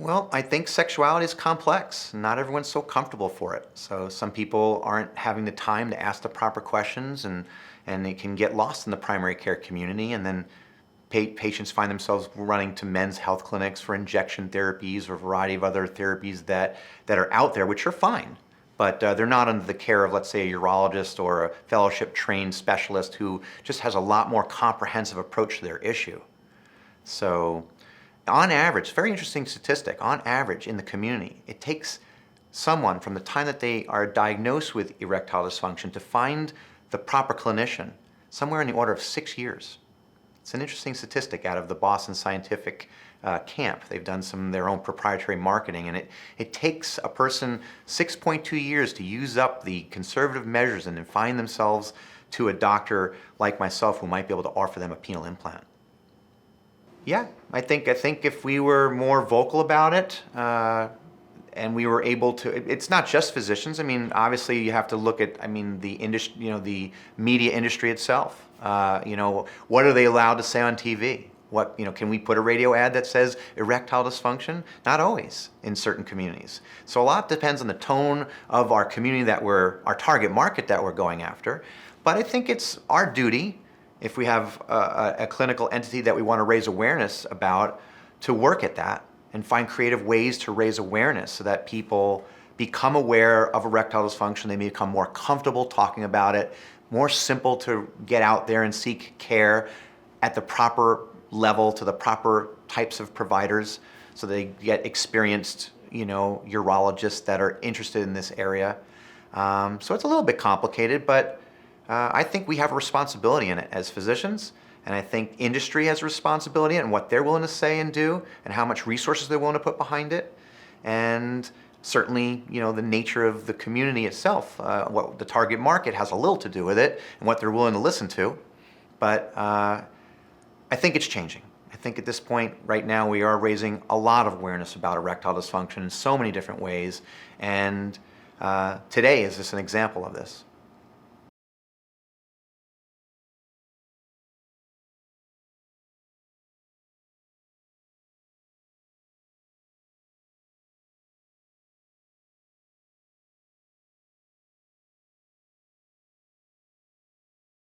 Well, I think sexuality is complex. Not everyone's so comfortable for it. So some people aren't having the time to ask the proper questions, and they can get lost in the primary care community, and then patients find themselves running to men's health clinics for injection therapies or a variety of other therapies that are out there, which are fine. But they're not under the care of, let's say, a urologist or a fellowship-trained specialist who just has a lot more comprehensive approach to their issue. So on average, very interesting statistic, on average in the community, it takes someone from the time that they are diagnosed with erectile dysfunction to find the proper clinician, somewhere in the order of 6 years. It's an interesting statistic out of the Boston Scientific camp. They've done some of their own proprietary marketing, and it takes a person 6.2 years to use up the conservative measures and then find themselves to a doctor like myself who might be able to offer them a penile implant. Yeah, I think if we were more vocal about it, and we were able to, it's not just physicians. I mean, obviously you have to look at, the industry, the media industry itself. What are they allowed to say on TV? Can we put a radio ad that says erectile dysfunction? Not always in certain communities. So a lot depends on the tone of our community our target market that we're going after. But I think it's our duty, if we have a clinical entity that we want to raise awareness about, to work at that and find creative ways to raise awareness so that people become aware of erectile dysfunction. They become more comfortable talking about it, more simple to get out there and seek care at the proper level to the proper types of providers, so they get experienced, urologists that are interested in this area. So it's a little bit complicated, but I think we have a responsibility in it as physicians, and I think industry has a responsibility in what they're willing to say and do, and how much resources they're willing to put behind it, and certainly, the nature of the community itself, what the target market has a little to do with it, and what they're willing to listen to. But I think it's changing. I think at this point, right now, we are raising a lot of awareness about erectile dysfunction in so many different ways, and today is just an example of this.